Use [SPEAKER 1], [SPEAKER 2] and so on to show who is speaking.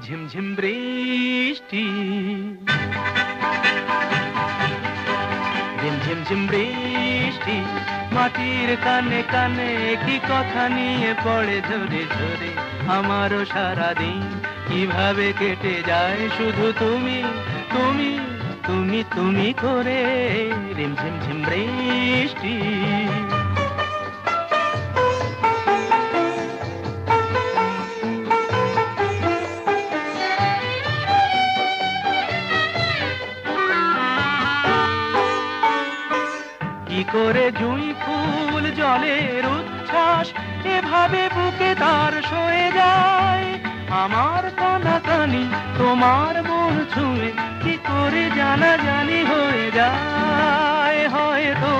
[SPEAKER 1] ঝিমঝিম বৃষ্টি, ঝিমঝিম বৃষ্টি মাটির কানে কানে কি কথা নিয়ে পড়ে ঝরে ঝরে। আমারও সারাদিন কিভাবে কেটে যায় শুধু তুমি তুমি তুমি তুমি করে। ঝিমঝিম বৃষ্টি, কি করে জুঁই ফুল জলের উচ্ছ্বাস এভাবে বুকে তার সয়ে যায়। আমার কানাকানি তোমার মন ছুঁয়ে কি করে জানাজানি হয়ে যায়। হয়তো